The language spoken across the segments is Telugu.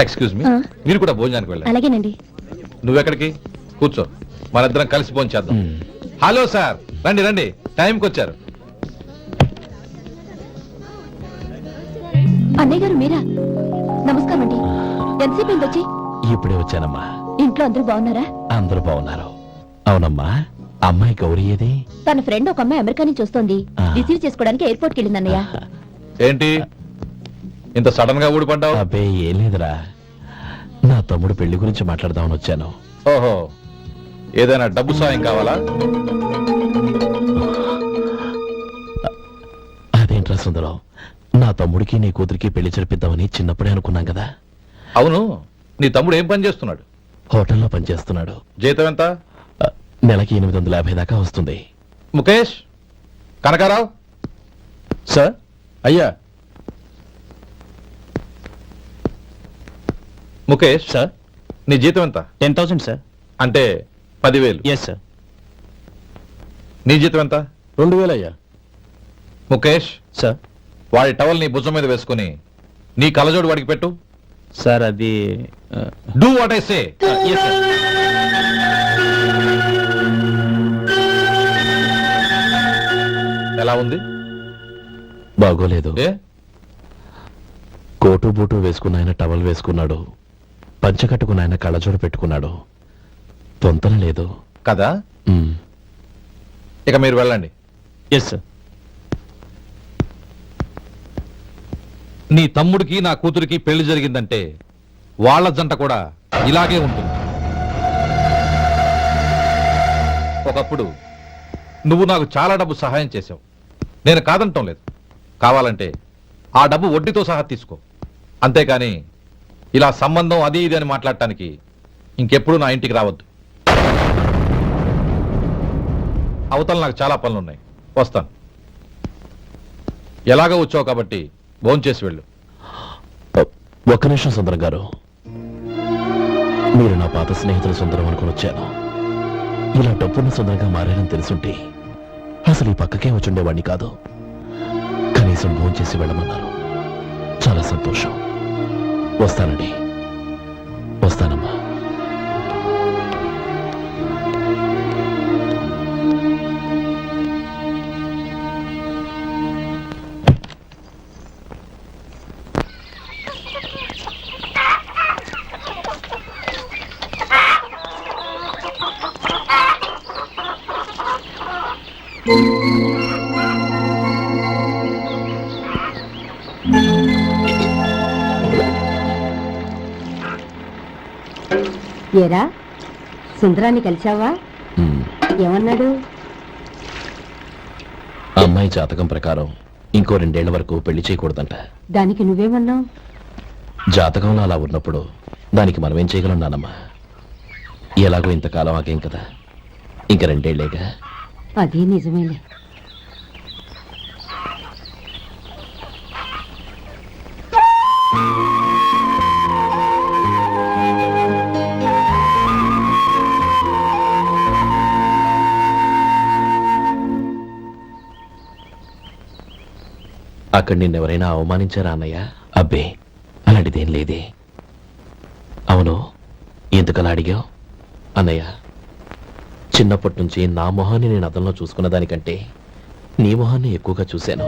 ఎక్స్క్యూజ్ మీ, మీరు కూడా భోజనానికి వెళ్ళండి. అలాగేనండి. నువ్వెక్కడికి? కూర్చో, మనిద్దరం కలిసి భోజనం చేద్దాం. హలో సార్, రండి రండి, టైంకి వచ్చారు. అన్నయ్య గారు మీరా? నమస్కారం అండి. ఎంతసేపు అయింది వచ్చి? ఇప్పుడే వచ్చానమ్మా. ఇంట్లో అందరూ బాగున్నారా? అందరూ బాగున్నారు. అవునమ్మా, అమ్మాయి గౌరీ ఏది? తన ఫ్రెండ్ ఒక అమ్మాయి అమెరికా నుంచి వస్తోంది, రిసీవ్ చేసుకోవడానికి ఎయిర్పోర్ట్ కి వెళ్ళింది అన్నయ్య. ఏంటి ఇంత సడన్ గా ఊడిపడ్డావు? అబ్బే ఏం లేదురా, నా తమ్ముడు పెళ్లి గురించి మాట్లాడదామని వచ్చాను. ఓహో, ఏదైనా డబ్బు సాయం కావాలా? అదేంట్రా సుందరం, నా తమ్ముడికి నీ కూతురికి పెళ్లి జరిపిద్దామని చిన్నప్పుడే అనుకున్నాం కదా. అవును, నీ తమ్ముడు ఏం పని చేస్తున్నాడు? హోటల్లో పనిచేస్తున్నాడు. జీతం ఎంత? నెలకి 850 దాకా వస్తుంది. ముఖేష్, కనకారావు. సార్. అయ్యా. ముఖేష్ సార్. నీ జీతం ఎంత? 10,000 సార్. అంటే 10,000. Yes sir. నీ జీతం ఎంత? 2,000 అయ్యా. ముఖేష్ సార్. వాడి టవల్ నీ భుజం మీద వేసుకుని నీ కలజోడు వాడికి పెట్టు. సార్ అది do what I say. Yes sir. ఎలా ఉంది? బాగోలేదు. ఏ? కోటు బూటు వేసుకున్న ఆయన టవల్ వేసుకున్నాడు, పంచె కట్టుకున్న ఆయన కళ్ళజోడు పెట్టుకున్నాడు. తొంతన లేదు కదా. ఇక మీరు వెళ్ళండి. Yes sir. నీ తమ్ముడికి నా కూతురికి పెళ్లి జరిగిందంటే వాళ్ళ జంట కూడా ఇలాగే ఉంటుంది. ఒకప్పుడు నువ్వు నాకు చాలా డబ్బు సహాయం చేశావు, నేను కాదంటం లేదు. కావాలంటే ఆ డబ్బు వడ్డీతో సహా తీసుకో, అంతేకాని ఇలా సంబంధం అది ఇది అని మాట్లాడటానికి ఇంకెప్పుడు నా ఇంటికి రావద్దు. అవతల నాకు చాలా పనులున్నాయి, వస్తాను. ఎలాగో వచ్చావు కాబట్టి భోంచేసి వెళ్ళు. ఒక్క నిమిషం సుందరం గారు, మీరు నా పాత స్నేహితుల సుందరం అనుకుని వచ్చాను. ఇలా డబ్బున్న సుందరంగా మారారని తెలుసుంటే అసలు ఈ పక్కకే వచ్చుండేవాడిని కాదు. కనీసం భోంచేసి వెళ్ళమన్నారు, చాలా సంతోషం. వస్తానండి. వస్తానమ్మా. ఏరా, సుందరాన్ని కలిశావా? ఏమన్నాడు? అమ్మాయి జాతకం ప్రకారం ఇంకో 2 ఏళ్ల వరకు పెళ్లి చేయకూడదంట. దానికి నువ్వేమన్నావు? జాతకంలో అలా ఉన్నప్పుడు దానికి మనం ఏం చేయగలం నానమ్మా? ఎలాగో ఇంతకాలం ఆగేం కదా, ఇంక 2 ఏళ్లేగా. అది నిజమేలే. అక్కడ నిన్నెవరైనా అవమానించారా అన్నయ్య? అబ్బే అలాంటిదేం లేదే. అవును, ఎందుకలా అడిగావు? అన్నయ్య, చిన్నప్పటి నుంచి నా మొహాన్ని నేను అద్దంలో చూసుకున్న దానికంటే నీ మొహాన్ని ఎక్కువగా చూశాను.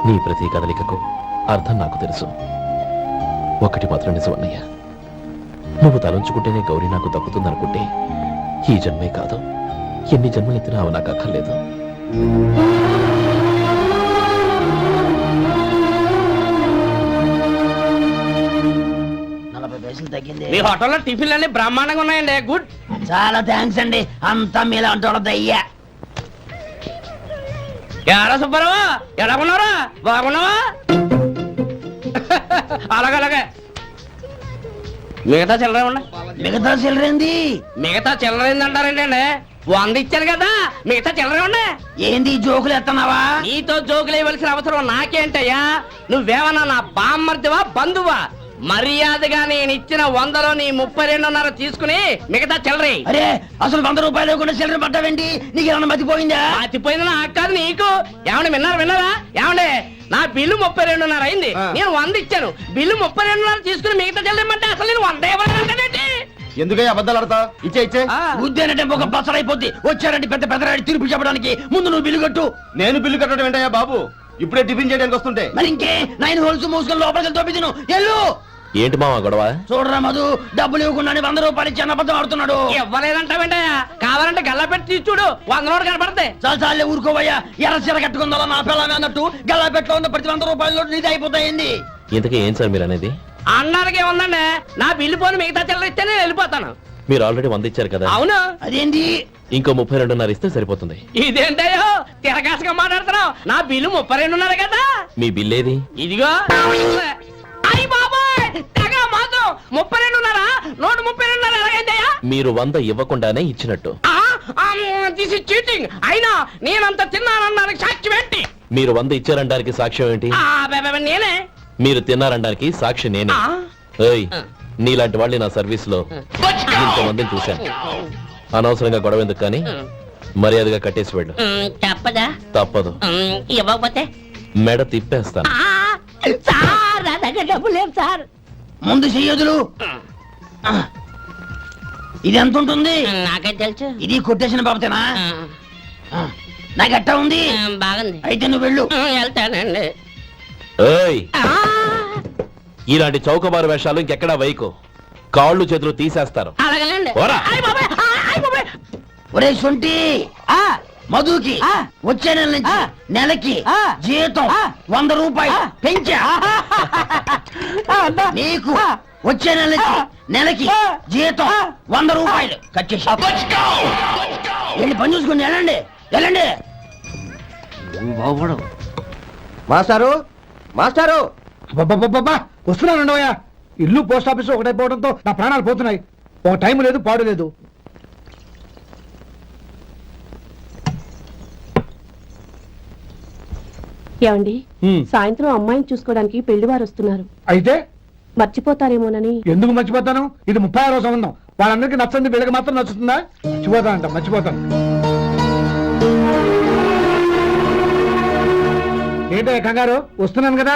నీ ప్రతి కదలికకు అర్థం నాకు తెలుసు. ఒకటి మాత్రం నిజం అన్నయ్య, నువ్వు తలంచుకుంటేనే గౌరీ నాకు దక్కుతుందనుకుంటే ఈ జన్మే కాదు, ఎన్ని జన్మలెత్తినా అవి నాకు అక్కర్లేదు. మీ హోటల్లో టిఫిన్లు అన్ని బ్రహ్మాండంగా ఉన్నాయండి. గుడ్, చాలా థ్యాంక్స్ అండి. అంతా మీలా అంటోళ్ళదయ్యా. ఎలా సుబ్బారావు, ఎలా ఉన్నారా? బాగున్నావా? అలాగే మిగతా చిల్లర ఉన్నాయి. మిగతా చిల్లరేంది? మిగతా చిల్లర ఏందంటారండి? 100 ఇచ్చాను కదా, మిగతా చిల్లర ఉన్నాయి. ఏంది జోకులు ఎత్తన్నావా? నీతో జోకులు వేయవలసిన అవసరం నాకేంటయ్యా? నువ్వేమన్నా నా బామ్మర్దివా, బంధువా? మర్యాదగా నేను ఇచ్చిన 100లో నీ 32.5 తీసుకుని మిగతా చిల్లరి. అరే, అసలు 100 రూపాయలు కూడా చిల్లర పట్టావేంటి? నీకేమన్నా మతిపోయిందా? మతిపోయింది నాకు కాదు, నీకు. ఏమండి విన్నారా? ఏమండి, నా బిల్లు 32.5 అయింది. నేను 100 ఇచ్చాను. బిల్లు 32.5 తీసుకుని మిగతా చెల్లిమంటే అసలు నేను 100 ఇవ్వాలంటే ఎందుకయ్యా అబద్ధాలు ఆడతావు? ఇచ్చే ఉద్యానంటే ఒక బసరైపోద్ది. వచ్చారంటే పెద్ద పెద్దరాడి తీర్పు చెప్పడానికి ముందు నువ్వు బిల్లు కట్టు. నేను బిల్లు కట్టడం ఏంటయ్యా బాబు? ఇప్పుడే టిఫిన్ చేయడానికి వస్తుంటే మరి ఇంకే 9 హోల్స్ మూసుకొని లోపలికి తోపి తిను. ఎల్లు ఏంటి మావా గొడవ? చూడరా మధు, డబ్బులు ఇవ్వకుండానే 100 రూపాయలు ఇచ్చి అబద్ధం ఆడుతున్నాడు. ఇవ్వలేదంటావేంటయ్యా? కావాలంటే గల్లా పెట్టి తీసి చూడు, 100 నోటు కనపడతాయి. చాలే ఊరుకోవయ్యా. ఎర్ర చీర కట్టుకుందా నా పిల్లమే అన్నట్టు గల్లాపెట్లో ఉన్న ప్రతి 100 రూపాయలు నీది అయిపోతాయింది. ఇంతకీ ఏం సార్ మీరు అనేది? అన్నానికి ఏముందండి, నా బిల్లు పోని మిగతా చిల్లర ఇస్తే నేను వెళ్ళిపోతాను. మీరు ఆల్రెడీ 100 ఇచ్చారు కదా, అవును. అదేంటి ఇంకో 32.5 ఇస్తే సరిపోతుంది. ఇదేంటయ్యో తిరగాసుగా మాట్లాడుతున్నావు? నా బిల్లు 32.5 కదా. మీ బిల్ ఏది? ఇదిగో. అయ్య బాబాయ్, తెగ మాత్రం 32.5 నోటు 32.5 ఎలాగైందయ్యా? మీరు 100 ఇవ్వకుండానే ఇచ్చినట్టు. This is cheating. అయినా నేనంత తిన్నానన్నానికి సాక్ష్యం ఏంటి? మీరు 100 ఇచ్చారనడానికి సాక్ష్యం ఏంటి? నేనే. మీరు తిన్నారనడానికి సాక్షి నేనే. ఆ, ఏయ్, నీలాంటి వాళ్ళని నా సర్వీస్ లో ఇంతమందిని చూశాను. అనవసరంగా గొడవ ఎందుకు కానీ మర్యాదగా కట్టేసి వెళ్ళు. చెప్పదా? తప్పదు. ఇవ్వకపోతే మెడ తిప్పేస్తాను. సార్ నా దగ్గర డబ్బు లేదు సార్. ముందు చెయ్యదులు. ఇది ఎంత ఉంటుంది? నాకే తెలుసు. ఇది కొట్టేసిన బాబతేనా? నాకు ఎట్టా ఉంది? బాగుంది. అయితే నువ్వు వెళ్ళు. వెళ్తానండి. ఏయ్, ఇలాంటి చౌకబారు వేషాలు ఇంకెక్కడా వైకు. కాళ్ళు చేతులు తీసేస్తారు. అలాగేనండి. పోరా. ఒరే సొంటి, మధుకి వచ్చే నెల నుంచి నెలకి జీతం 100 రూపాయలు పెంచా. నీకు వచ్చే నెల నుంచి నెలకి జీతం 100 రూపాయలు కట్ చేసి వెళ్ళి పని చూసుకుని వెళ్ళండి వెళ్ళండి. మాస్టారు మాస్టారు వస్తున్నానండవయ్యా. ఇల్లు పోస్ట్ ఆఫీస్ ఒకటైపోవడంతో నా ప్రాణాలు పోతున్నాయి. ఒక టైం లేదు, పాడు లేదు. ఏమండి, సాయంత్రం అమ్మాయిని చూసుకోవడానికి పెళ్లివారు వస్తున్నారు. అయితే మర్చిపోతారేమోనని. ఎందుకు మర్చిపోతాను? ఇది 36వ సంబంధం. వాళ్ళందరికీ నచ్చంది, వీళ్ళకి మాత్రం నచ్చుతుందా? మర్చిపోతానంట, మర్చిపోతాను. ఏంటో కంగారు? వస్తున్నాను కదా.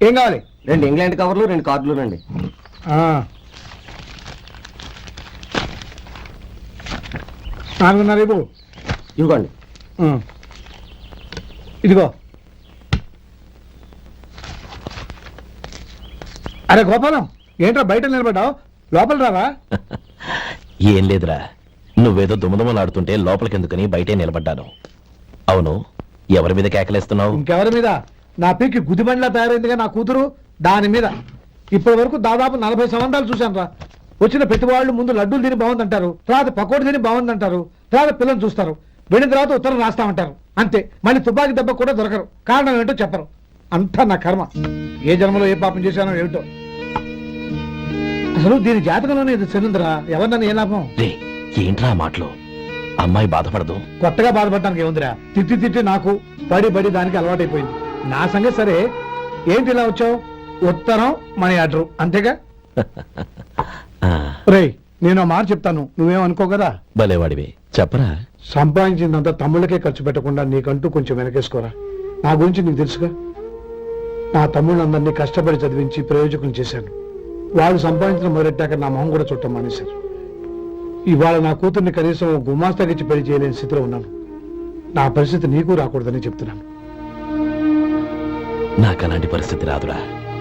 ఏం కావాలి? 2 ఇంగ్లాండ్ కవర్లు 2 కార్డులు రండి. ఆ. 4:30 ఇవ్వు. ఇవ్వండి. ఇదిగో. అరే గోపాలం, ఏంట్రా బయట నిలబడ్డావు? లోపల రావా? ఏం లేదురా, నువ్వేదో దుమదుమలాడుతుంటే లోపలికెందుకని బయటే నిలబడ్డాను. అవును, ఎవరి మీద కేకలేస్తున్నావు? ఇంకెవరి మీద? నా పీకి గుదిబండ్లా తయారైందిగా నా కూతురు, దాని మీద. ఇప్పటి వరకు దాదాపు 40 సంవత్సరాలు చూశాను రా. వచ్చిన ప్రతి వాళ్ళు ముందు లడ్డూలు తిని బాగుందంటారు, తర్వాత పకోడి తిని బాగుందంటారు, తర్వాత పిల్లలు చూస్తారు, వెళ్ళిన తర్వాత ఉత్తరం రాస్తామంటారు. అంతే. మళ్ళీ తుపాకి దెబ్బ కూడా దొరకరు. కారణం ఏంటో చెప్పరు. అంతా నా కర్మ. ఏ జన్మలో ఏ పాపం చేశానో ఏమిటో. అసలు దీని జాతకంలోనే ఇది చెందిందిరా. ఎవరినన్నా ఏ లాభం? రే, ఏంట్రా ఆ మాటలు? అమ్మాయి బాధపడదు. కొత్తగా బాధపడటానికి ఏముందిరా? తిట్టి తిట్టి నాకు పడి పడి దానికి అలవాటైపోయింది. నా సంగతి సరే, ఏంటి ఇలా వచ్చావు? ఉత్తరం మనీ ఆర్డర్ అంతేగా? రేయ్, నేను ఆ మాట చెప్తాను, నువ్వేమనుకో కదా. భలేవాడివి, చెప్పరా. సంపాదించిందంతా తమ్ముళ్ళకే ఖర్చు పెట్టకుండా నీకంటూ కొంచెం వెనకేసుకోరా. నా గురించి నీకు తెలుసుగా. నా తమ్ముళ్ళందరినీ కష్టపడి చదివించి ప్రయోజకులు చేశాను. వాళ్ళు సంపాదించడం మొదలెట్టాక నా మొహం కూడా చుట్టం మానేశారు. ఇవాళ నా కూతుర్ని కనీసం గుమాస్తాకిచ్చి పెళ్లి చేయలేని స్థితిలో ఉన్నాను. నా పరిస్థితి నీకు రాకూడదని చెప్తున్నాను. నాకు అలాంటి పరిస్థితి రాదురా.